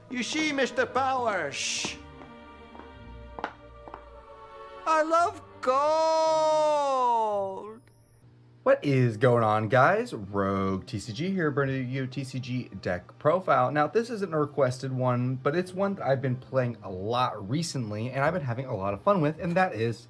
You see, Mr. Power, shh. I love gold. What is going on, guys? Rogue TCG here, bringing you TCG deck profile. Now, this isn't a requested one, but it's one that I've been playing a lot recently, and I've been having a lot of fun with, and that is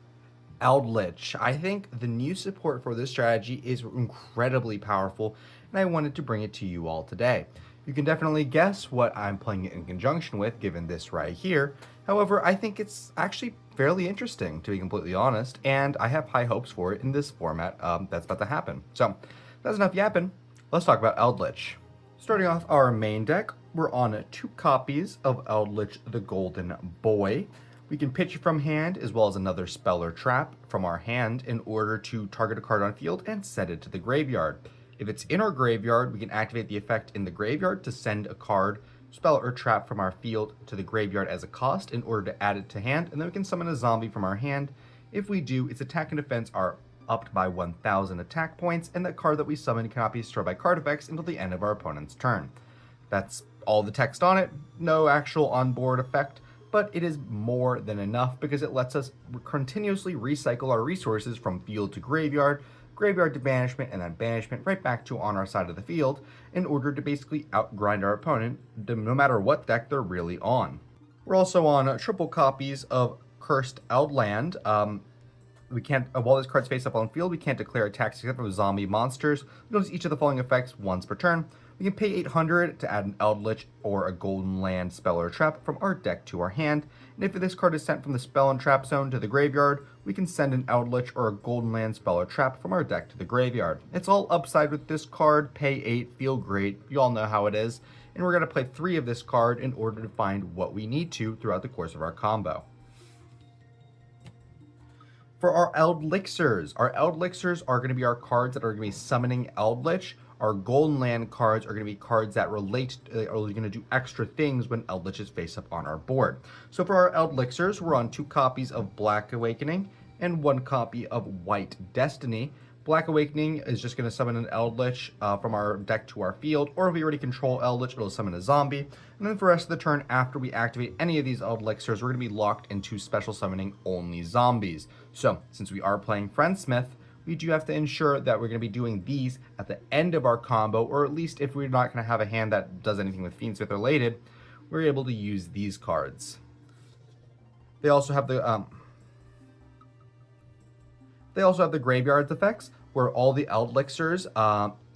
Eldlich. I think the new support for this strategy is incredibly powerful, and I wanted to bring it to you all today. You can definitely guess what I'm playing it in conjunction with, given this right here. However, I think it's actually fairly interesting, to be completely honest, and I have high hopes for it in this format that's about to happen. So, that's enough yapping. Let's talk about Eldlich. Starting off our main deck, we're on 2 copies of Eldlich the Golden Boy. We can pitch it from hand, as well as another spell or trap from our hand in order to target a card on field and send it to the graveyard. If it's in our graveyard, we can activate the effect in the graveyard to send a card, spell, or trap from our field to the graveyard as a cost in order to add it to hand, and then we can summon a zombie from our hand. If we do, its attack and defense are upped by 1,000 attack points, and that card that we summon cannot be destroyed by card effects until the end of our opponent's turn. That's all the text on it, no actual onboard effect, but it is more than enough because it lets us continuously recycle our resources from field to graveyard, graveyard to banishment, and then banishment right back to on our side of the field in order to basically outgrind our opponent no matter what deck they're really on. We're also on triple copies of Cursed Eldland. We can't, while this card's face up on field, we can't declare attacks except for zombie monsters. We notice each of the following effects once per turn. We can pay 800 to add an Eldlich or a Golden Land spell or trap from our deck to our hand. And if this card is sent from the spell and trap zone to the graveyard, we can send an Eldlich or a Golden Land spell or trap from our deck to the graveyard. It's all upside with this card, pay 8, feel great, you all know how it is. And we're going to play 3 of this card in order to find what we need to throughout the course of our combo. For our Eldlixirs are going to be our cards that are going to be summoning Eldlich. Our Golden Land cards are going to be cards that relate, are going to do extra things when Eldlich is face up on our board. So for our Eldlixirs, we're on 2 copies of Black Awakening and 1 copy of White Destiny. Black Awakening is just going to summon an Eldlich from our deck to our field, or if we already control Eldlich, it'll summon a zombie. And then for the rest of the turn, after we activate any of these Eldlixirs, we're going to be locked into special summoning only zombies. So, since we are playing Fiendsmith, we do have to ensure that we're going to be doing these at the end of our combo, or at least if we're not going to have a hand that does anything with Fiendsmith related, we're able to use these cards. They also have the graveyard's effects, where all the Eldlixirs,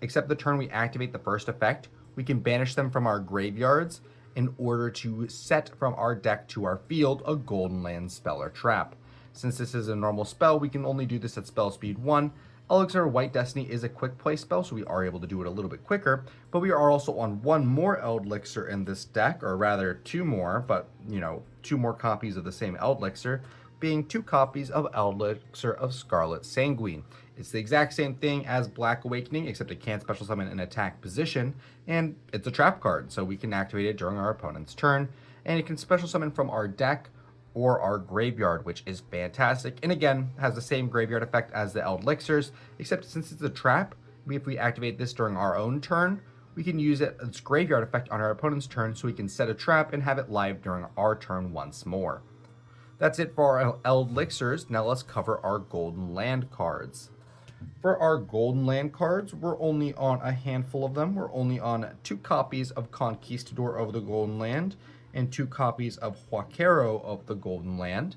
except the turn we activate the first effect, we can banish them from our graveyards in order to set from our deck to our field a Golden Land spell or trap. Since this is a normal spell, we can only do this at spell speed 1. Eldlixir White Destiny is a quick play spell, so we are able to do it a little bit quicker, but we are also on 1 more Eldlixir in this deck, or rather 2 more, but, 2 more copies of the same Eldlixir, being 2 copies of Eldlixir of Scarlet Sanguine. It's the exact same thing as Black Awakening, except it can't special summon an attack position, and it's a trap card, so we can activate it during our opponent's turn, and it can special summon from our deck or our graveyard, which is fantastic, and again, has the same graveyard effect as the Eldlixirs, except since it's a trap, if we activate this during our own turn, we can use its graveyard effect on our opponent's turn so we can set a trap and have it live during our turn once more. That's it for our Eldlixirs. Now let's cover our Golden Land cards. For our Golden Land cards, we're only on a handful of them. We're only on 2 copies of Conquistador of the Golden Land and 2 copies of Huaquero of the Golden Land.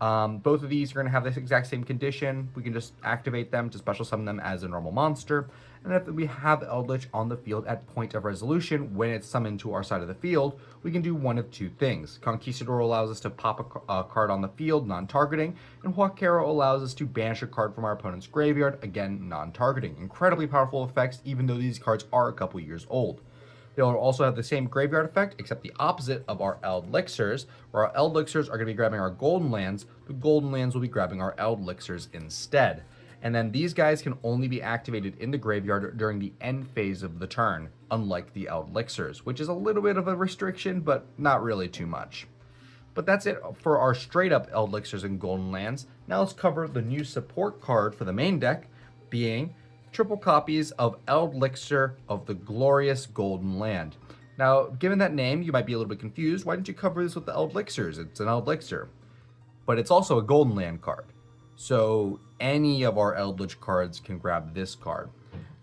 Both of these are going to have this exact same condition. We can just activate them to special summon them as a normal monster. And if we have Eldlich on the field at point of resolution, when it's summoned to our side of the field, we can do one of 2 things. Conquistador allows us to pop a card on the field, non-targeting, and Huaquero allows us to banish a card from our opponent's graveyard, again, non-targeting. Incredibly powerful effects, even though these cards are a couple years old. They'll also have the same graveyard effect, except the opposite of our Eldlixirs, where our Eldlixirs are going to be grabbing our Golden Lands. The Golden Lands will be grabbing our Eldlixirs instead. And then these guys can only be activated in the graveyard during the end phase of the turn, unlike the Eldlixirs, which is a little bit of a restriction, but not really too much. But that's it for our straight up Eldlixirs and Golden Lands. Now let's cover the new support card for the main deck, being triple copies of Eldlixir of the Glorious Golden Land. Now, given that name, you might be a little bit confused. Why didn't you cover this with the Eldlixirs? It's an Eldlixir. But it's also a Golden Land card. So any of our Eldlich cards can grab this card.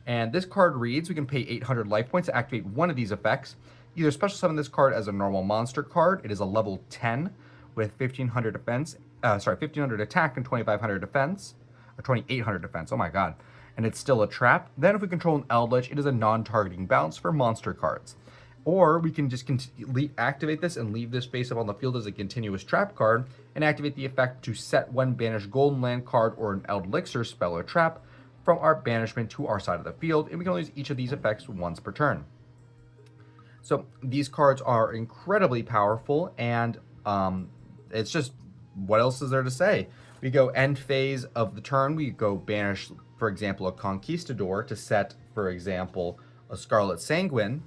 And this card reads, we can pay 800 life points to activate one of these effects. Either special summon this card as a normal monster card. It is a level 10 with 1500 defense, 1500 attack and 2500 defense, or 2800 defense, oh my god. And it's still a trap. Then if we control an Eldlich, it is a non-targeting bounce for monster cards. Or we can just activate this and leave this face up on the field as a continuous trap card, and activate the effect to set one banished Golden Land card or an Eldlixir spell or trap from our banishment to our side of the field, and we can only use each of these effects once per turn. So these cards are incredibly powerful, and it's just, what else is there to say? We go end phase of the turn, we go banish, for example, a Conquistador to set, for example, a Scarlet Sanguine.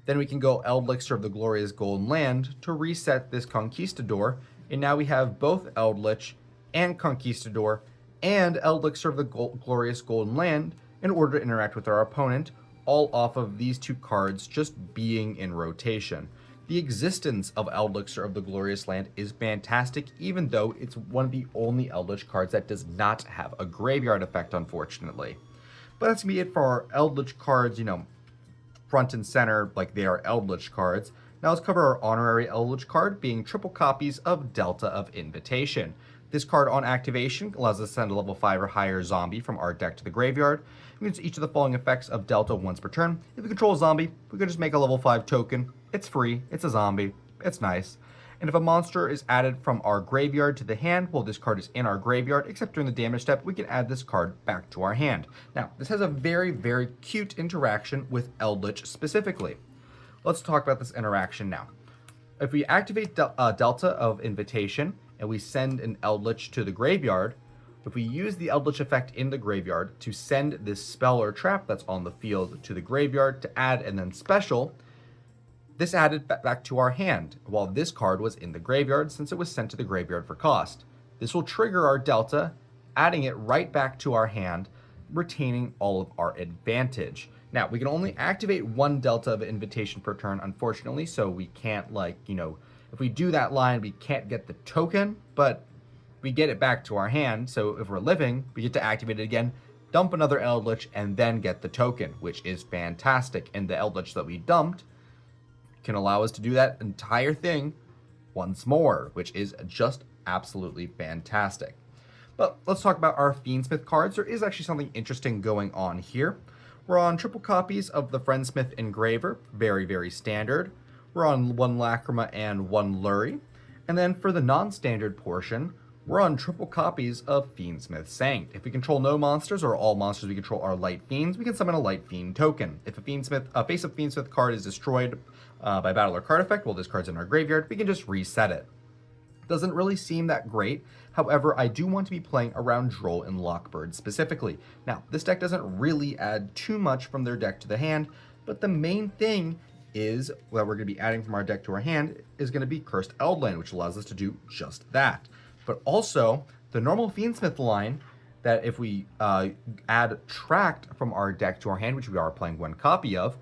Then we can go Eldlixir of the Glorious Golden Land to reset this Conquistador, and now we have both Eldlich and Conquistador and Eldlixir of the Glorious Golden Land in order to interact with our opponent, all off of these two cards just being in rotation. The existence of Eldlixir of the Glorious Land is fantastic, even though it's one of the only Eldlich cards that does not have a graveyard effect, unfortunately. But that's going to be it for our Eldlich cards, front and center like they are Eldlich cards. Now let's cover our honorary Eldlich card, being triple copies of Delta of Invitation. This card on activation allows us to send a level 5 or higher zombie from our deck to the graveyard. We can use each of the following effects of Delta once per turn. If we control a zombie, we can just make a level 5 token. It's free, it's a zombie, it's nice. And if a monster is added from our graveyard to the hand while this card is in our graveyard, except during the damage step, we can add this card back to our hand. Now, this has a very, very cute interaction with Eldlich specifically. Let's talk about this interaction now. If we activate Delta of Invitation and we send an Eldlich to the graveyard, if we use the Eldlich effect in the graveyard to send this spell or trap that's on the field to the graveyard to add and then special, this added back to our hand while this card was in the graveyard since it was sent to the graveyard for cost. This will trigger our Delta, adding it right back to our hand, retaining all of our advantage. Now, we can only activate one Delta of Invitation per turn, unfortunately, so we can't, if we do that line, we can't get the token, but we get it back to our hand, so if we're living, we get to activate it again, dump another Eldlich, and then get the token, which is fantastic. And the Eldlich that we dumped can allow us to do that entire thing once more, which is just absolutely fantastic. But let's talk about our Fiendsmith cards. There is actually something interesting going on here. We're on triple copies of the Fiendsmith Engraver, very, very standard. We're on one Lacrima and one Lurie. And then for the non-standard portion, we're on triple copies of Fiendsmith Sanct. If we control no monsters or all monsters we control are light fiends, we can summon a light fiend token. If a face of Fiendsmith card is destroyed by battle or card effect while this card's in our graveyard, we can just reset it. Doesn't really seem that great. However, I do want to be playing around Droll and Lockbird specifically. Now, this deck doesn't really add too much from their deck to the hand, but the main thing is that we're going to be adding from our deck to our hand is going to be Cursed Eldland, which allows us to do just that. But also, the normal Fiendsmith line, that if we add Tract from our deck to our hand, which we are playing one copy of,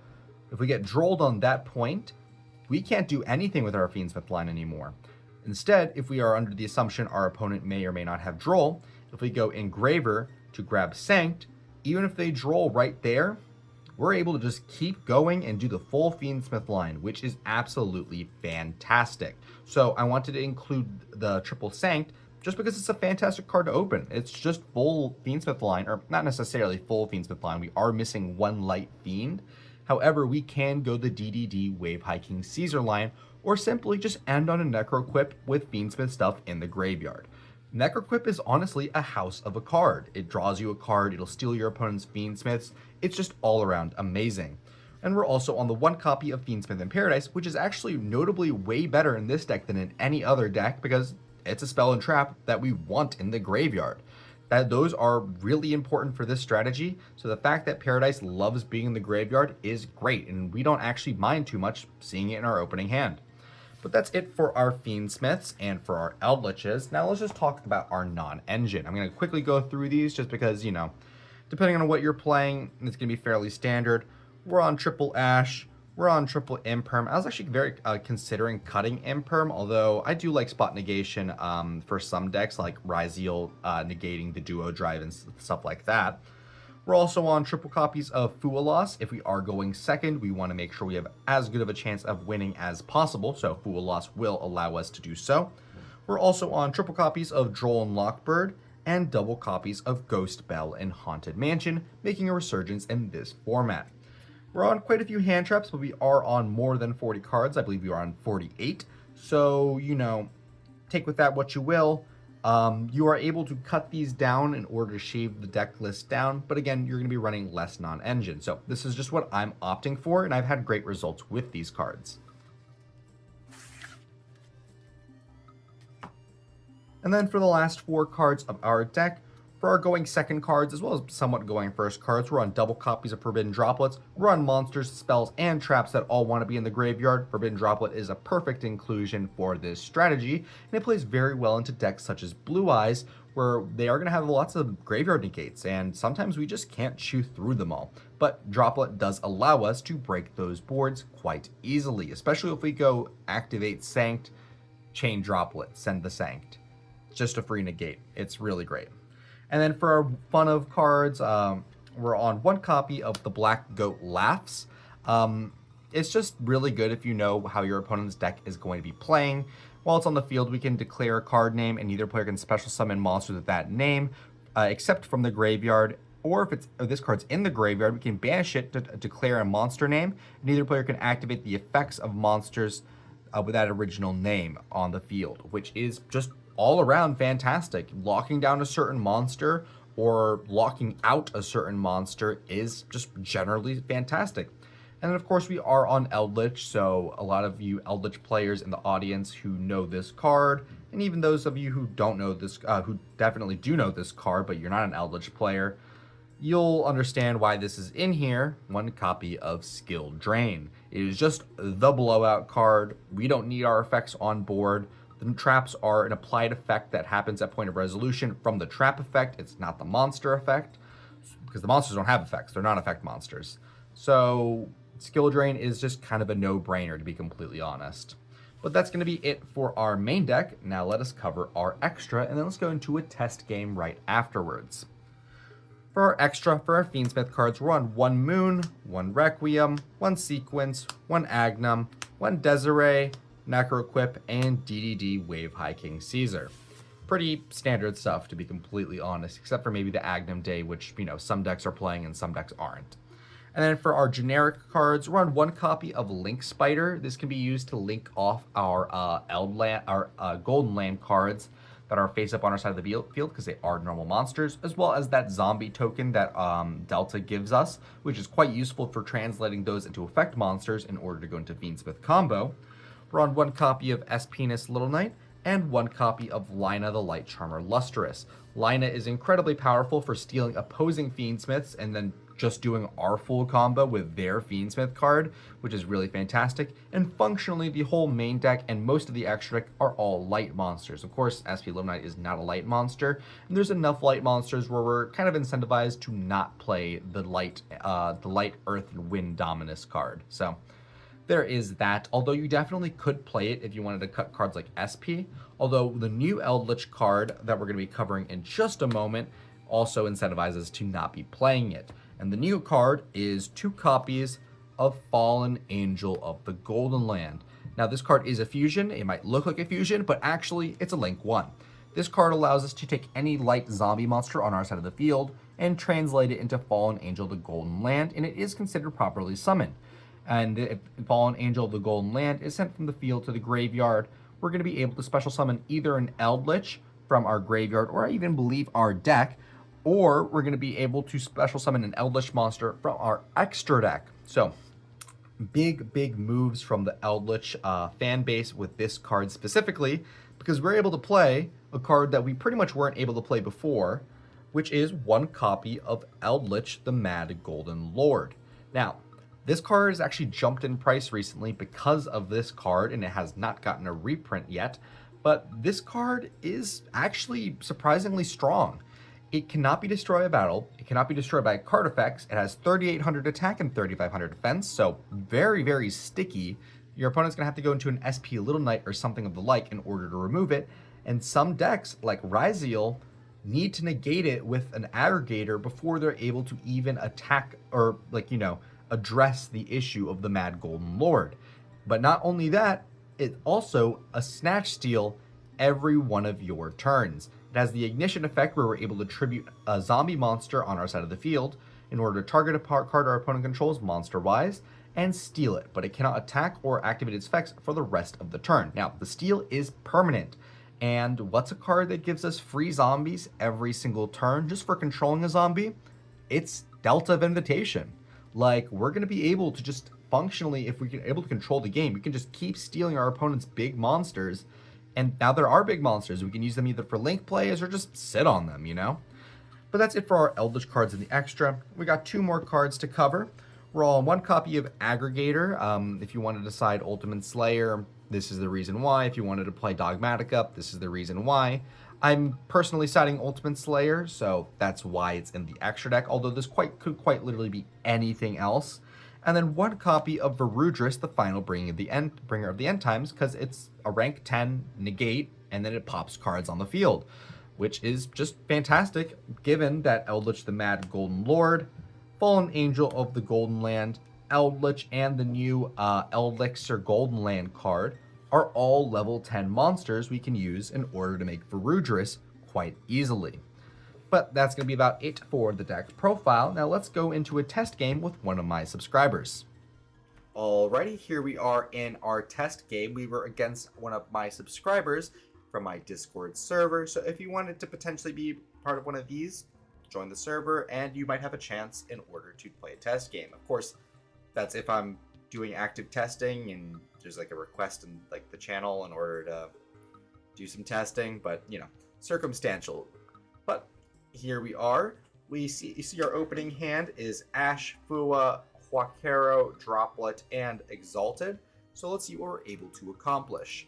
if we get Drolled on that point, we can't do anything with our Fiendsmith line anymore. Instead, if we are under the assumption our opponent may or may not have Droll, if we go Engraver to grab Sanct, even if they Droll right there, we're able to just keep going and do the full Fiendsmith line, which is absolutely fantastic. So I wanted to include the triple Sanct just because it's a fantastic card to open. It's just full Fiendsmith line, or not necessarily full Fiendsmith line. We are missing one light fiend. However, we can go the DDD Wave Hiking Caesar line, or simply just end on a Necroquip with Fiendsmith stuff in the graveyard. Necroquip is honestly a house of a card. It draws you a card, it'll steal your opponent's Fiendsmiths. It's just all around amazing. And we're also on the one copy of Fiendsmith in Paradise, which is actually notably way better in this deck than in any other deck because it's a spell and trap that we want in the graveyard. Those are really important for this strategy, so the fact that Paradise loves being in the graveyard is great, and we don't actually mind too much seeing it in our opening hand. But that's it for our Fiendsmiths and for our Eldliches. Now let's just talk about our non-engine. I'm going to quickly go through these just because, depending on what you're playing, it's going to be fairly standard. We're on triple Ash, We're on triple imperm. I was actually very considering cutting imperm, although I do like spot negation for some decks like Ryzeal negating the duo drive and stuff like that. We're also on triple copies of Fualos. If we are going second, we want to make sure we have as good of a chance of winning as possible, so Fualos will allow us to do so. We're also on triple copies of Droll and Lockbird, and double copies of Ghost Bell and Haunted Mansion, making a resurgence in this format. We're on quite a few hand traps, but we are on more than 40 cards. I believe we are on 48. So, take with that what you will. You are able to cut these down in order to shave the deck list down, but again, you're going to be running less non-engine. So this is just what I'm opting for, and I've had great results with these cards. And then for the last 4 cards of our deck, for our going second cards, as well as somewhat going first cards, we're on double copies of Forbidden Droplets. We're on monsters, spells, and traps that all want to be in the graveyard. Forbidden Droplet is a perfect inclusion for this strategy, and it plays very well into decks such as Blue Eyes, where they are going to have lots of graveyard negates, and sometimes we just can't chew through them all. But Droplet does allow us to break those boards quite easily, especially if we go activate Sanct, chain Droplet, send the Sanct. Just a free negate. It's really great. And then for our fun of cards, we're on 1 copy of the Black Goat Laughs. It's just really good if you know how your opponent's deck is going to be playing. While it's on the field, we can declare a card name, and either player can special summon monsters with that name, except from the graveyard. Or if this card's in the graveyard, we can banish it to declare a monster name, and either player can activate the effects of monsters with that original name on the field, which is just all around fantastic. Locking down a certain monster or locking out a certain monster is just generally fantastic. And then of course we are on Eldlich, so a lot of you Eldlich players in the audience who know this card, and even those of you who don't know this, who definitely do know this card, but you're not an Eldlich player, you'll understand why this is in here. 1 copy of Skill Drain. It is just the blowout card. We don't need our effects on board. The traps are an applied effect that happens at point of resolution from the trap effect. It's not the monster effect, because the monsters don't have effects. They're not effect monsters. So Skill Drain is just kind of a no-brainer, to be completely honest. But that's going to be it for our main deck. Now let us cover our extra, and then let's go into a test game right afterwards. For our extra, for our Fiendsmith cards, we're on 1 Moon, 1 Requiem, 1 Sequence, 1 Agnum, 1 Desiree, Necroquip, and DDD Wave High King Caesar. Pretty standard stuff, to be completely honest, except for maybe the Agnum Day, which, some decks are playing and some decks aren't. And then for our generic cards, we're on 1 copy of Link Spider. This can be used to link off our Golden Land cards that are face up on our side of the field, because they are normal monsters, as well as that zombie token that Delta gives us, which is quite useful for translating those into effect monsters in order to go into Fiendsmith combo. We're on 1 copy of Espinus Little Knight and 1 copy of Lina the Light Charmer Lustrous. Lina is incredibly powerful for stealing opposing Fiendsmiths and then just doing our full combo with their Fiendsmith card, which is really fantastic. And functionally, the whole main deck and most of the extra deck are all light monsters. Of course, SP Little Knight is not a light monster, and there's enough light monsters where we're kind of incentivized to not play the light Earth and Wind Dominus card. So there is that, although you definitely could play it if you wanted to cut cards like SP, although the new Eldlich card that we're going to be covering in just a moment also incentivizes to not be playing it. And the new card is 2 copies of Fallen Angel of the Golden Land. Now this card is a fusion. It might look like a fusion, but actually it's a Link 1. This card allows us to take any light zombie monster on our side of the field and translate it into Fallen Angel of the Golden Land, and it is considered properly summoned. And if Fallen Angel of the Golden Land is sent from the field to the graveyard, we're going to be able to special summon either an Eldlich from our graveyard, or I even believe our deck, or we're going to be able to special summon an Eldlich monster from our extra deck. So big moves from the Eldlich fan base with this card specifically, because we're able to play a card that we pretty much weren't able to play before, which is 1 copy of Eldlich the Mad Golden Lord. Now, this card has actually jumped in price recently because of this card, and it has not gotten a reprint yet, but this card is actually surprisingly strong. It cannot be destroyed by battle. It cannot be destroyed by card effects. It has 3,800 attack and 3,500 defense, so very, very sticky. Your opponent's going to have to go into an SP Little Knight or something of the like in order to remove it. And some decks, like Ryzeal, need to negate it with an aggregator before they're able to even attack or, address the issue of the Mad Golden Lord. But not only that, it's also a snatch steal every one of your turns. It has the ignition effect where we're able to tribute a zombie monster on our side of the field in order to target a card our opponent controls monster-wise and steal it, but it cannot attack or activate its effects for the rest of the turn. Now, the steal is permanent, and what's a card that gives us free zombies every single turn just for controlling a zombie? It's Delta of Invitation. Like, we're going to be able to just functionally, if we can able to control the game, we can just keep stealing our opponent's big monsters. And now there are big monsters. We can use them either for link plays or just sit on them, But that's it for our Eldlich cards in the extra. We got 2 more cards to cover. We're all on 1 copy of Aggregator. If you want to decide Ultimate Slayer, this is the reason why. If you wanted to play Dogmatica, this is the reason why. I'm personally siding Ultimate Slayer, so that's why it's in the extra deck, although this could quite literally be anything else. And then 1 copy of Varudris, the final bringer of the end times, because it's a rank 10 negate, and then it pops cards on the field, which is just fantastic, given that Eldlich, the Mad Golden Lord, Fallen Angel of the Golden Land, Eldlich, and the new Eldlixir Golden Land card are all level 10 monsters we can use in order to make Varudris quite easily. But that's going to be about it for the deck profile. Now let's go into a test game with one of my subscribers. Alrighty, here we are in our test game. We were against one of my subscribers from my Discord server. So if you wanted to potentially be part of one of these, join the server and you might have a chance in order to play a test game. Of course, that's if I'm doing active testing and there's like a request in like the channel in order to do some testing, but circumstantial. But here we are. You see our opening hand is Ash, Fua, Huaquero, Droplet, and Exalted. So let's see what we're able to accomplish.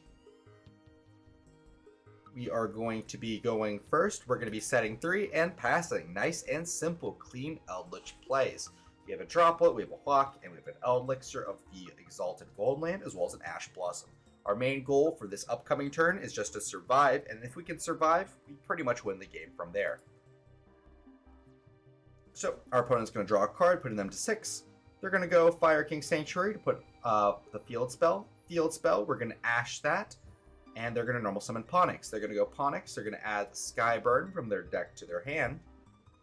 We are going to be going first. We're going to be setting 3 and passing. Nice and simple, clean Eldlich plays. We have a Droplet, we have a Hawk, and we have an Eldlixir of the Exalted Goldland, as well as an Ash Blossom. Our main goal for this upcoming turn is just to survive, and if we can survive, we pretty much win the game from there. So our opponent's going to draw a card, putting them to 6. They're going to go Fire King Sanctuary to put the Field Spell. We're going to Ash that, and they're going to normal summon Ponix. They're going to go Ponix. They're going to add Skyburn from their deck to their hand,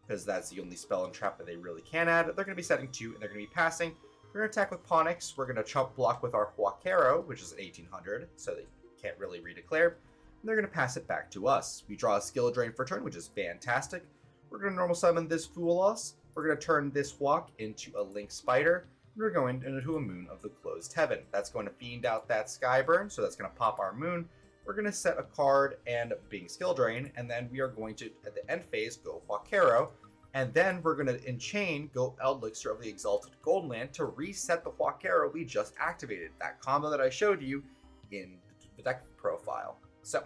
because that's the only spell and trap that they really can add. They're going to be setting 2, and they're going to be passing. We're going to attack with Ponix. We're going to chump block with our Huaquero, which is an 1800, so they can't really redeclare. And they're going to pass it back to us. We draw a skill drain for turn, which is fantastic. We're going to normal summon this Foolos. We're going to turn this Hawk into a Link Spider. We're going into a Moon of the Closed Heaven. That's going to fiend out that Skyburn, so that's going to pop our Moon. We're going to set a card and being skill drain, and then we are going to, at the end phase, go Huaquero, and then we're going to, in chain, go Eldlixir of the Exalted Goldenland to reset the Huaquero we just activated, that combo that I showed you in the deck profile. So,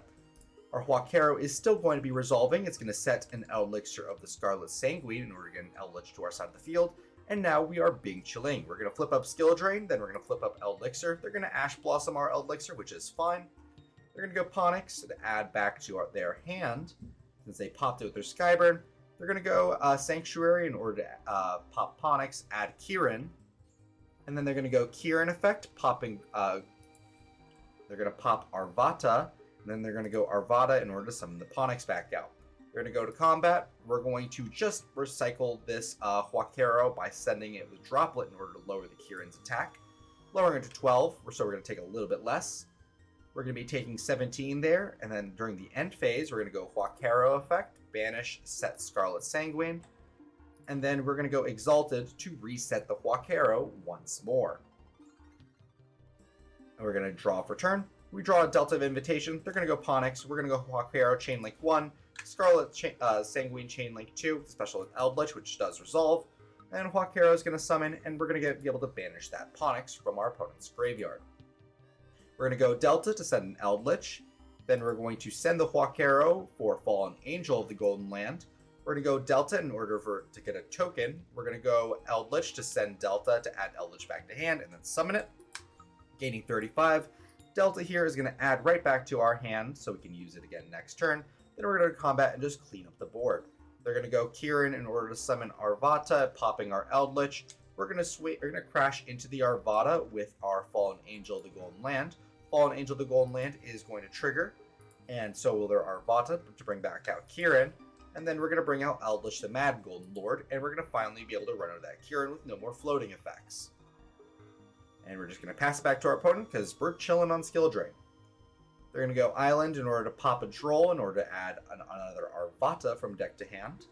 our Huaquero is still going to be resolving. It's going to set an Eldlixir of the Scarlet Sanguine in order to get an Eldlich to our side of the field. And now we are Bing Chilling. We're going to flip up Skill Drain, then we're going to flip up Eldlixir. They're going to Ash Blossom our Eldlixir, which is fine. They're going to go Ponix to add back to their hand, since they popped it with their Skyburn. They're going to go Sanctuary in order to pop Ponix, add Kieran. And then they're going to go Kieran effect, popping... they're going to pop Arvata. And then they're going to go Arvada in order to summon the Ponix back out. We're going to go to combat. We're going to just recycle this Huaquero by sending it with Droplet in order to lower the Kieran's attack. Lowering it to 12, so we're going to take a little bit less. We're going to be taking 17 there, and then during the end phase, we're going to go Huaquero effect, banish, set Scarlet Sanguine, and then we're going to go Exalted to reset the Huaquero once more. And we're going to draw for turn. We draw a Delta of Invitation. They're going to go Ponix. We're going to go Huaquero, Chain Link 1, Scarlet Sanguine, Chain Link 2, special with Eldlich, which does resolve. And Huaquero is going to summon, and we're going to be able to banish that Ponix from our opponent's graveyard. We're going to go Delta to send an Eldlich. Then we're going to send the Huaquero for Fallen Angel of the Golden Land. We're going to go Delta in order to get a token. We're going to go Eldlich to send Delta to add Eldlich back to hand and then summon it, gaining 35. Delta here is going to add right back to our hand so we can use it again next turn. Then we're going to combat and just clean up the board. They're going to go Kirin in order to summon Arvata, popping our Eldlich. We're going to crash into the Arvata with our Fallen Angel of the Golden Land. Fallen Angel of the Golden Land is going to trigger, and so will their Arvata to bring back out Kirin. And then we're going to bring out Eldlich, the Mad Golden Lord, and we're going to finally be able to run out of that Kirin with no more floating effects. And we're just going to pass it back to our opponent because we're chilling on skill drain. They're going to go Island in order to pop a Droll in order to add another Arvata from deck to hand.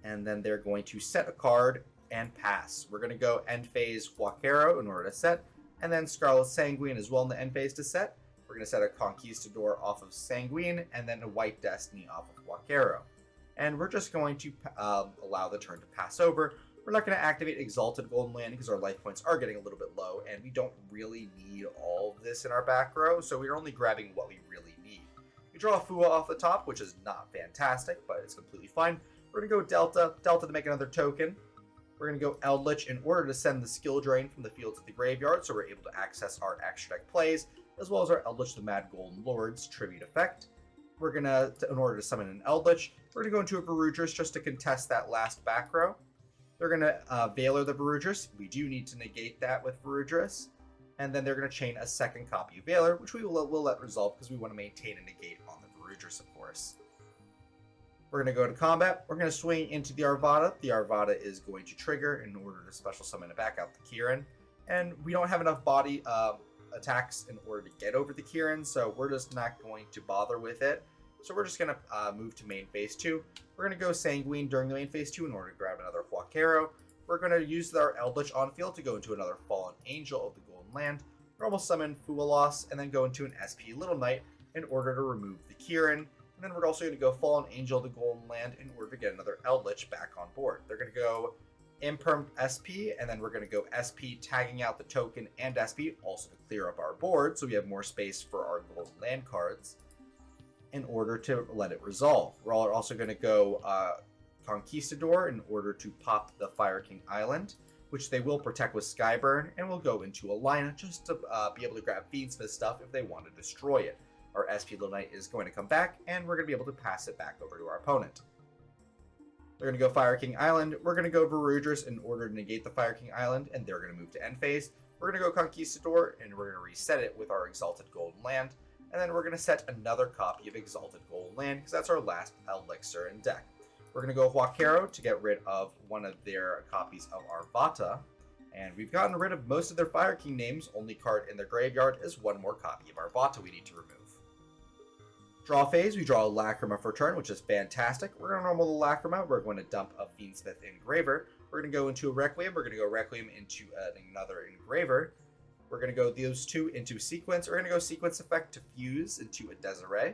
And then they're going to set a card and pass. We're going to go End Phase Huaquero in order to set, and then Scarlet Sanguine as well in the end phase to set. We're going to set a Conquistador off of Sanguine, and then a White Destiny off of Huaquero. And we're just going to allow the turn to pass over. We're not going to activate Exalted Golden Land because our life points are getting a little bit low, and we don't really need all of this in our back row, so we're only grabbing what we really need. We draw a Fua off the top, which is not fantastic, but it's completely fine. We're going to go Delta to make another token. We're going to go Eldlich in order to send the skill drain from the field to the graveyard, so we're able to access our extra deck plays, as well as our Eldlich the Mad Golden Lord's tribute effect. We're going to, in order to summon an Eldlich, we're going to go into a Verudris just to contest that last back row. They're going to Valor the Verudris. We do need to negate that with Verudris. And then they're going to chain a second copy of Valor, which we'll let resolve because we want to maintain a negate on the Verudris, of course. We're going to go to combat. We're going to swing into the Arvata. The Arvata is going to trigger in order to special summon it back out the Kirin. And we don't have enough body attacks in order to get over the Kirin, so we're just not going to bother with it. So we're just going to move to main phase 2. We're going to go Sanguine during the main phase 2 in order to grab another Huaquero. We're going to use our Eldlich on field to go into another Fallen Angel of the Golden Land. Normal summon Fualos, and then go into an SP Little Knight in order to remove the Kirin. And then we're also going to go Fallen Angel of the Golden Land in order to get another Eldlich back on board. They're going to go Imperm SP, and then we're going to go SP tagging out the token and SP, also to clear up our board so we have more space for our Golden Land cards in order to let it resolve. We're also going to go Conquistador in order to pop the Fire King Island, which they will protect with Skyburn, and we'll go into Alina just to be able to grab Fiendsmith stuff if they want to destroy it. Our SP Little Knight is going to come back, and we're going to be able to pass it back over to our opponent. They're going to go Fire King Island. We're going to go Verudris in order to negate the Fire King Island, and they're going to move to end phase. We're going to go Conquistador, and we're going to reset it with our Exalted Golden Land. And then we're going to set another copy of Exalted Golden Land, because that's our last Eldlixir in deck. We're going to go Huaquero to get rid of one of their copies of Arvata. And we've gotten rid of most of their Fire King names. Only card in their graveyard is one more copy of Arvata we need to remove. Draw phase, we draw a Lacrima for turn, which is fantastic. We're going to normal the Lacrima. We're going to dump a Fiendsmith Engraver. We're going to go into a Requiem. We're going to go Requiem into another Engraver. We're going to go those two into Sequence. We're going to go Sequence Effect to fuse into a Desiree.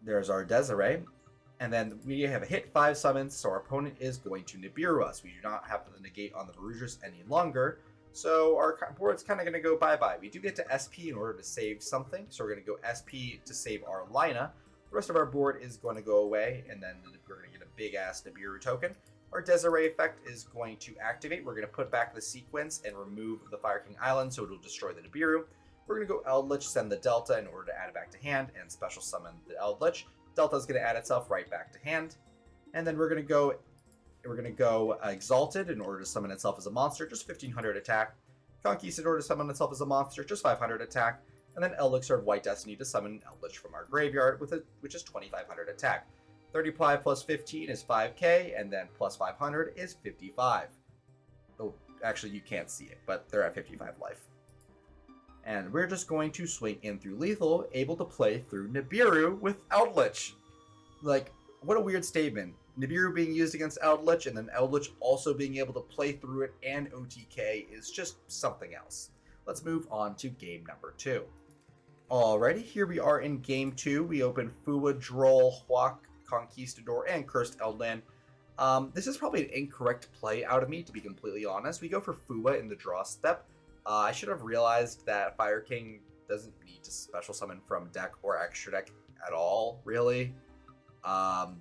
There's our Desiree. And then we have a hit 5 summons, so our opponent is going to Nibiru us. We do not have the negate on the Verudris any longer. So our board's kind of going to go bye-bye. We do get to SP in order to save something. So we're going to go SP to save our Lina. The rest of our board is going to go away, and then we're going to get a big-ass Nibiru token. Our Desiree effect is going to activate. We're going to put back the sequence and remove the Fire King Island so it'll destroy the Nibiru. We're going to go Eldlich, send the Delta in order to add it back to hand, and special summon the Eldlich. Delta is going to add itself right back to hand. And then we're going to go Exalted in order to summon itself as a monster, just 1500 attack. Conquistador to summon itself as a monster, just 500 attack. And then Eldlixir of White Destiny to summon Eldlich from our graveyard, which is 2500 attack. 35 plus 15 is 5k, and then plus 500 is 55. Oh, actually, you can't see it, but they're at 55 life. And we're just going to swing in through lethal, able to play through Nibiru with Eldlich. Like, what a weird statement. Nibiru being used against Eldlich, and then Eldlich also being able to play through it and OTK is just something else. Let's move on to game number 2. Alrighty, here we are in game 2. We open Fua, Droll, Huac, Conquistador, and Cursed Eldland. This is probably an incorrect play out of me, to be completely honest. We go for Fua in the draw step. I should have realized that Fire King doesn't need to special summon from deck or extra deck at all, really.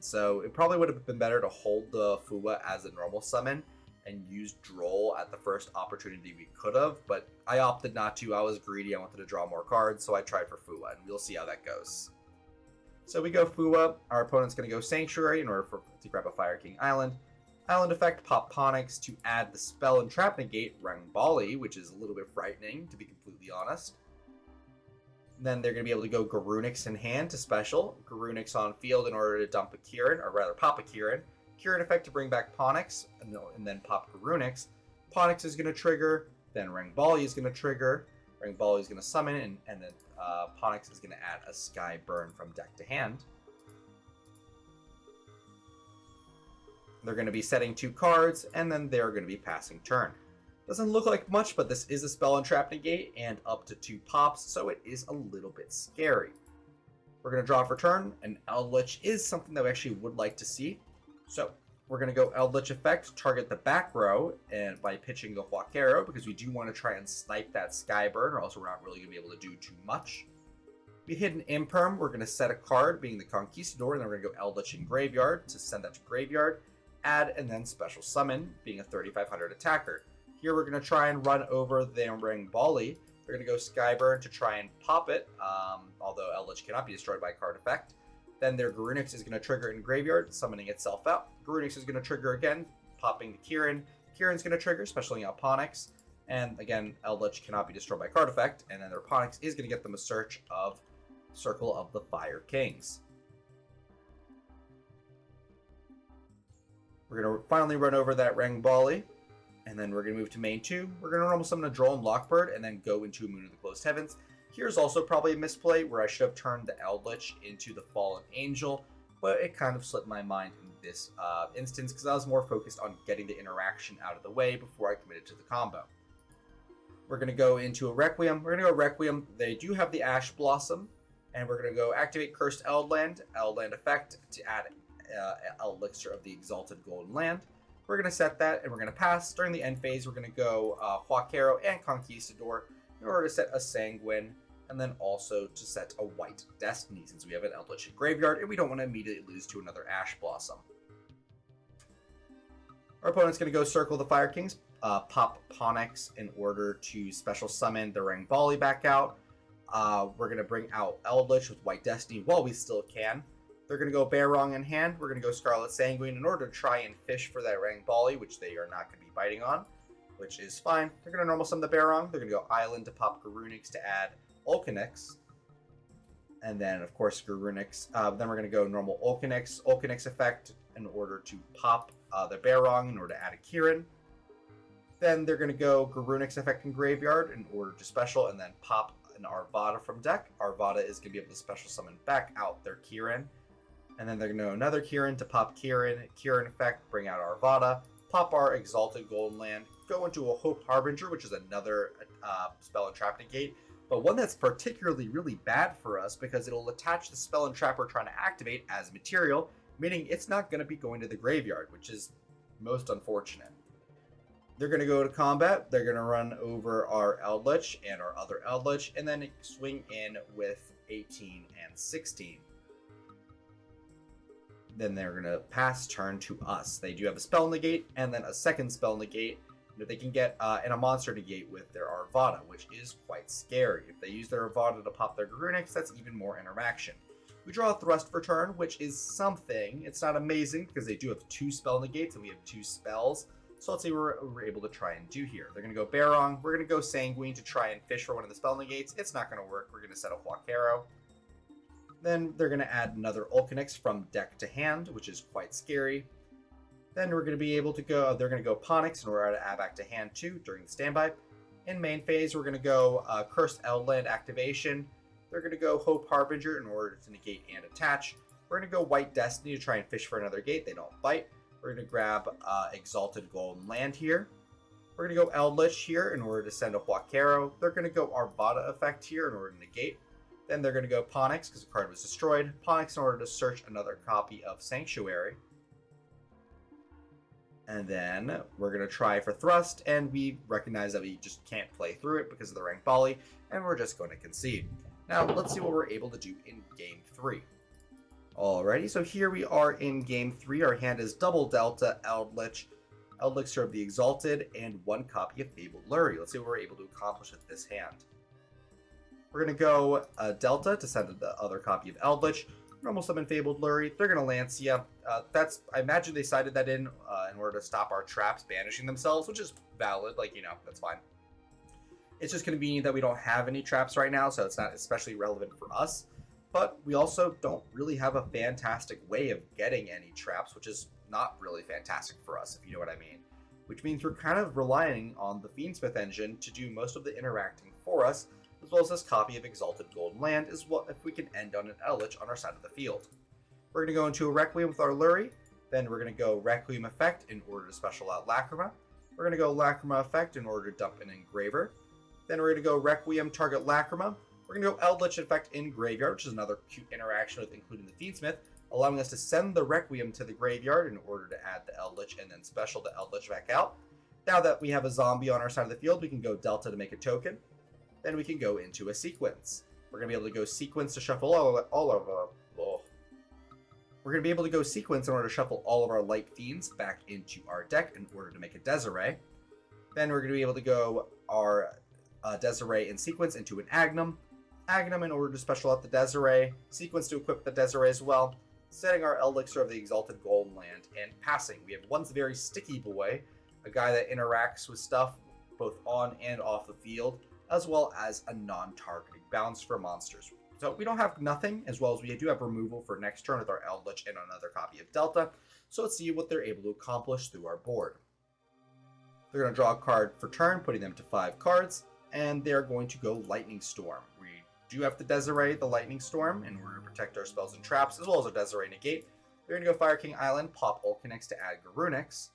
So it probably would have been better to hold the Fuwa as a normal summon and use Droll at the first opportunity we could have, but I opted not to. I was greedy. I wanted to draw more cards, so I tried for Fuwa, and we'll see how that goes. So we go Fuwa. Our opponent's going to go Sanctuary in order to grab a Fire King Island. Island effect, pop Ponix to add the spell and trap negate Rangbali, which is a little bit frightening, to be completely honest. Then they're going to be able to go Garunix in hand to special. Garunix on field in order to dump a Kieran, or rather pop a Kieran. Kieran effect to bring back Ponix, and then pop Garunix. Ponix is going to trigger, then Rangbali is going to trigger. Rangbali is going to summon, and then Ponix is going to add a Sky Burn from deck to hand. They're going to be setting 2 cards, and then they're going to be passing turn. Doesn't look like much, but this is a spell and trap negate, and up to 2 pops, so it is a little bit scary. We're going to draw for turn, and Eldlich is something that we actually would like to see. So we're going to go Eldlich effect, target the back row, and by pitching the Huaquero, because we do want to try and snipe that Skyburn, or else we're not really going to be able to do too much. We hit an Imperm, we're going to set a card, being the Conquistador, and then we're going to go Eldlich in Graveyard to send that to Graveyard. Add and then special summon, being a 3500 attacker. Here we're going to try and run over the Rangbali. We're going to go Skyburn to try and pop it, although Eldlich cannot be destroyed by a card effect. Then their Garunix is going to trigger in Graveyard, summoning itself out. Garunix is going to trigger again, popping the Kieran. Kieran's going to trigger, specialing out Ponix. And again, Eldlich cannot be destroyed by card effect. And then their Ponix is going to get them a search of Circle of the Fire Kings. We're going to finally run over that Rangbali, and then we're going to move to main 2. We're going to normal summon a Droll and Lockbird, and then go into Moon of the Closed Heavens. Here's also probably a misplay, where I should have turned the Eldlich into the Fallen Angel, but it kind of slipped my mind in this instance, because I was more focused on getting the interaction out of the way before I committed to the combo. We're going to go into a Requiem. We're going to go Requiem. They do have the Ash Blossom, and we're going to go activate Cursed Eldland effect to add Eldlixir of the Exalted Golden Land. We're going to set that, and we're going to pass. During the end phase, we're going to go Huaquero and Conquistador in order to set a Sanguine, and then also to set a White Destiny, since we have an Eldlich in Graveyard, and we don't want to immediately lose to another Ash Blossom. Our opponent's going to go Circle the Fire Kings, pop Ponix in order to special summon the Rangbali back out. We're going to bring out Eldlich with White Destiny while we still can. They're going to go Barong in hand. We're going to go Scarlet Sanguine in order to try and fish for that Rangbali, which they are not going to be biting on, which is fine. They're going to normal summon the Barong. They're going to go Island to pop Garunix to add Ulcanix. And then, of course, Garunix. Then we're going to go normal Ulcanix effect in order to pop the Barong in order to add a Kieran. Then they're going to go Garunix effect in Graveyard in order to special, and then pop an Arvada from deck. Arvada is going to be able to special summon back out their Kieran. And then they're going to go another Kieran to pop Kieran. Kieran effect, bring out Arvada. Pop our Exalted Golden Land. Go into a Hope Harbinger, which is another spell and trap negate. But one that's particularly really bad for us because it'll attach the spell and trap we're trying to activate as material, meaning it's not going to be going to the graveyard, which is most unfortunate. They're going to go to combat. They're going to run over our Eldlich and our other Eldlich, and then swing in with 18 and 16. Then they're going to pass turn to us. They do have a spell negate and then a second spell negate that they can get and a monster negate with their Arvada, which is quite scary. If they use their Arvada to pop their Garunix, that's even more interaction. We draw a Thrust for turn, which is something. It's not amazing because they do have 2 spell negates and we have 2 spells. So let's see what we're able to try and do here. They're going to go Barong. We're going to go Sanguine to try and fish for one of the spell negates. It's not going to work. We're going to set a Huaquero. Then they're going to add another Ulcanix from deck to hand, which is quite scary. Then we're going to be able to go, they're going to go Ponix in order to add back to hand too during the standby. In main phase, we're going to go Cursed Eldland activation. They're going to go Hope Harbinger in order to negate and attach. We're going to go White Destiny to try and fish for another gate. They don't bite. We're going to grab Exalted Golden Land here. We're going to go Eldlich here in order to send a Huaquero. They're going to go Arvada effect here in order to negate. Then they're going to go Ponix because the card was destroyed. Ponix in order to search another copy of Sanctuary. And then we're going to try for Thrust, and we recognize that we just can't play through it because of the Rangbali, and we're just going to concede. Now, let's see what we're able to do in Game 3. Alrighty, so here we are in game 3. Our hand is double Delta, Eldlich, Eldlixir of the Exalted, and 1 copy of Fabled Lurry. Let's see what we're able to accomplish with this hand. We're going to go Delta to send the other copy of Eldlich, normal summon Fabled Lurry. They're going to Lancia. I imagine they cited that in order to stop our traps banishing themselves, which is valid, that's fine. It's just convenient that we don't have any traps right now, so it's not especially relevant for us. But we also don't really have a fantastic way of getting any traps, which is not really fantastic for us, if you know what I mean. Which means we're kind of relying on the Fiendsmith engine to do most of the interacting for us, as well as this copy of Exalted Golden Land, as well if we can end on an Eldlich on our side of the field. We're going to go into a Requiem with our Lurry, then we're going to go Requiem effect in order to special out Lacrima. We're going to go Lacrima effect in order to dump an Engraver. Then we're going to go Requiem target Lacrima. We're going to go Eldlich effect in Graveyard, which is another cute interaction with including the Fiendsmith, allowing us to send the Requiem to the graveyard in order to add the Eldlich and then special the Eldlich back out. Now that we have a zombie on our side of the field, we can go Delta to make a token. Then we can go into a sequence. We're going to be able to go sequence to shuffle We're going to be able to go sequence in order to shuffle all of our Light Fiends back into our deck in order to make a Desiree. Then we're going to be able to go our Desiree in sequence into an Agnum. Agnum in order to special out the Desiree, sequence to equip the Desiree as well, setting our Eldlixir of the Exalted Golden Land, and passing. We have one very sticky boy, a guy that interacts with stuff both on and off the field, as well as a non-targeting bounce for monsters. So we don't have nothing, as well as we do have removal for next turn with our Eldlich and another copy of Delta, so let's see what they're able to accomplish through our board. They're going to draw a card for turn, putting them to 5 cards, and they're going to go Lightning Storm. We do have to Desiree the Lightning Storm in order to protect our spells and traps, as well as our Desiree Negate. They're going to go Fire King Island, pop Ulcanix to add Garunix,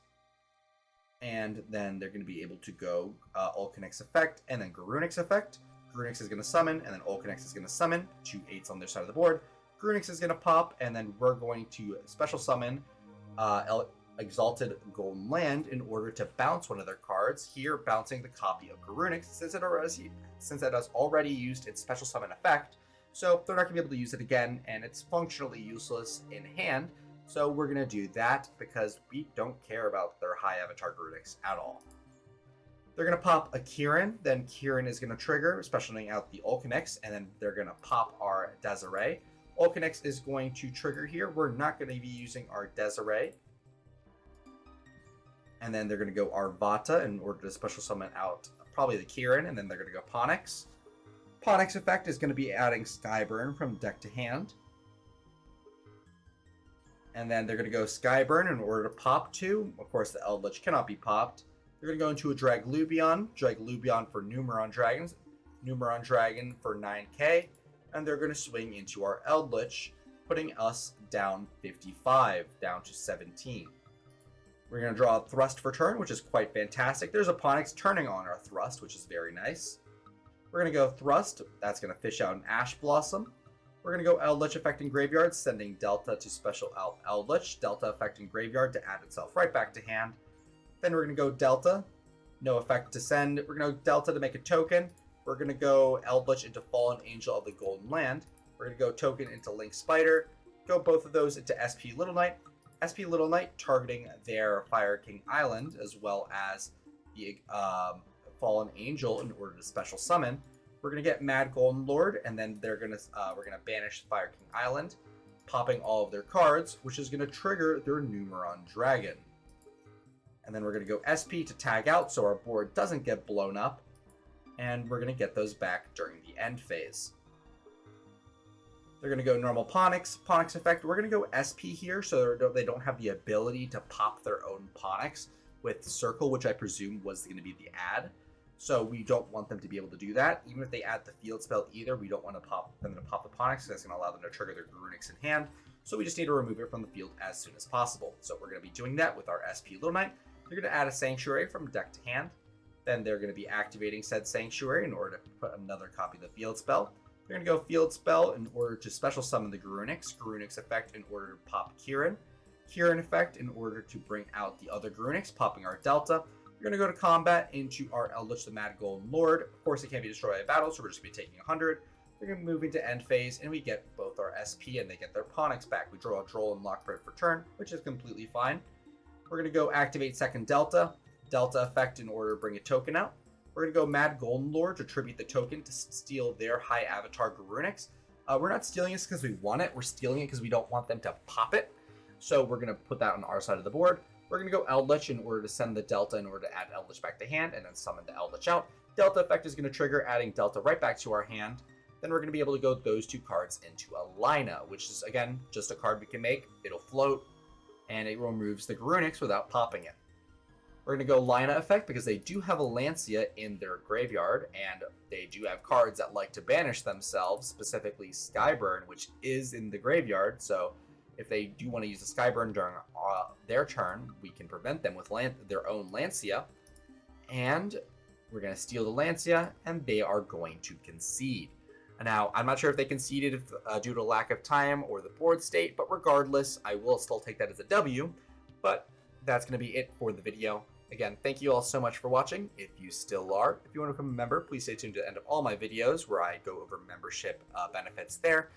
and then they're going to be able to go Ulcanix effect and then Garunix effect. Garunix is going to summon, and then Ulcanix is going to summon, 2 8s on their side of the board. Garunix is going to pop, and then we're going to special summon Exalted Golden Land in order to bounce one of their cards, here bouncing the copy of Garunix since it has already used its special summon effect, so they're not going to be able to use it again, and it's functionally useless in hand, so we're going to do that because we don't care about their high avatar Garunix at all. They're going to pop a Kieran, then Kieran is going to trigger, specialing out the Ulcanix, and then they're going to pop our Desiree. Ulcanix is going to trigger here. We're not going to be using our Desiree. And then they're going to go Arvata in order to special summon out probably the Kieran, and then they're going to go Ponix. Ponix effect is going to be adding Skyburn from deck to hand. And then they're going to go Skyburn in order to pop 2. Of course, the Eldlich cannot be popped. They're going to go into a Draglubion for Numeron Dragons, Numeron Dragon for 9k, and they're going to swing into our Eldlich, putting us down 55, down to 17. We're going to draw a Thrust for turn, which is quite fantastic. There's a Ponix turning on our Thrust, which is very nice. We're going to go Thrust. That's going to fish out an Ash Blossom. We're going to go Eldlich effect in Graveyard, sending Delta to special out Eldlich. Delta effect in Graveyard to add itself right back to hand. Then we're going to go Delta. No effect to send. We're going to go Delta to make a token. We're going to go Eldlich into Fallen Angel of the Golden Land. We're going to go token into Link Spider. Go both of those into SP Little Knight. SP Little Knight targeting their Fire King Island as well as the Fallen Angel in order to special summon. We're gonna get Mad Golden Lord, and then we're gonna banish Fire King Island, popping all of their cards, which is gonna trigger their Numeron Dragon. And then we're gonna go SP to tag out so our board doesn't get blown up, and we're gonna get those back during the end phase. They're going to go normal Ponix effect. We're going to go SP here so they don't have the ability to pop their own Ponix with Circle, which I presume was going to be the add. So we don't want them to be able to do that. Even if they add the field spell either, we don't want to pop them to pop the Ponix, because that's going to allow them to trigger their Garunix in hand. So we just need to remove it from the field as soon as possible. So we're going to be doing that with our SP Little Knight. They're going to add a Sanctuary from deck to hand. Then they're going to be activating said Sanctuary in order to put another copy of the field spell. They're going to go Field Spell in order to special summon the Garunix effect in order to pop Kieran effect in order to bring out the other Garunix, popping our Delta. We're going to go to combat into our Eldlich the Mad Golden Lord. Of course, it can't be destroyed by battle, so we're just going to be taking 100. We're going to move into end phase, and we get both our SP and they get their Ponix back. We draw a Droll and Lockbird for turn, which is completely fine. We're going to go activate second Delta effect in order to bring a token out. We're going to go Mad Golden Lord to tribute the token to steal their high avatar Garunix. We're not stealing this because we want it. We're stealing it because we don't want them to pop it. So we're going to put that on our side of the board. We're going to go Eldlich in order to send the Delta in order to add Eldlich back to hand and then summon the Eldlich out. Delta effect is going to trigger adding Delta right back to our hand. Then we're going to be able to go those two cards into a Lina, which is, again, just a card we can make. It'll float, and it removes the Garunix without popping it. We're going to go Lina effect because they do have a Lancia in their graveyard, and they do have cards that like to banish themselves, specifically Skyburn, which is in the graveyard. So if they do want to use the Skyburn during their turn, we can prevent them with their own Lancia. And we're going to steal the Lancia, and they are going to concede. Now, I'm not sure if they conceded due to lack of time or the board state, but regardless, I will still take that as a W. But that's going to be it for the video. Again, thank you all so much for watching. If you still are, if you want to become a member, please stay tuned to the end of all my videos where I go over membership benefits there.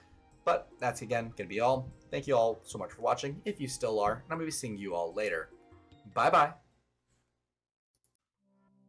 But that's, again, going to be all. Thank you all so much for watching, if you still are, and I'm going to be seeing you all later. Bye-bye.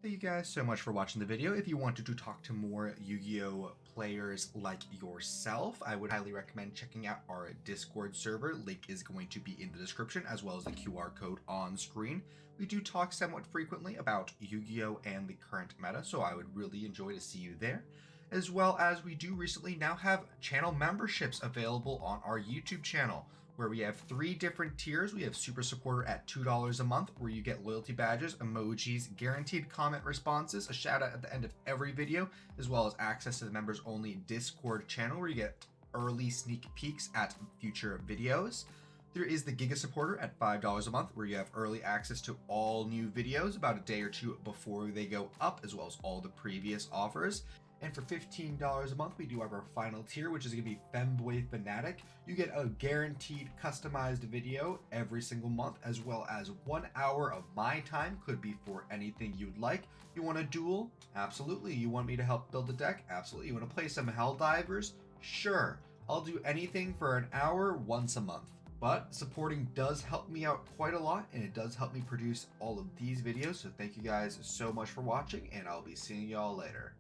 Thank you guys so much for watching the video. If you wanted to talk to more Yu-Gi-Oh players like yourself, I would highly recommend checking out our Discord server. Link is going to be in the description, as well as the QR code on screen. We do talk somewhat frequently about Yu-Gi-Oh and the current meta, so I would really enjoy to see you there. As well as we do recently now have channel memberships available on our YouTube channel, where we have 3 different tiers. We have Super Supporter at $2 a month, where you get loyalty badges, emojis, guaranteed comment responses, a shout out at the end of every video, as well as access to the members only Discord channel, where you get early sneak peeks at future videos. There is the Giga Supporter at $5 a month, where you have early access to all new videos about a day or two before they go up, as well as all the previous offers. And for $15 a month, we do have our final tier, which is going to be Femboy Fanatic. You get a guaranteed customized video every single month, as well as 1 hour of my time. Could be for anything you'd like. You want a duel? Absolutely. You want me to help build a deck? Absolutely. You want to play some Helldivers? Sure. I'll do anything for an hour once a month. But supporting does help me out quite a lot, and it does help me produce all of these videos. So thank you guys so much for watching, and I'll be seeing y'all later.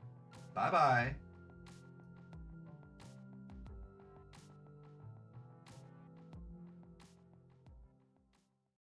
Bye-bye.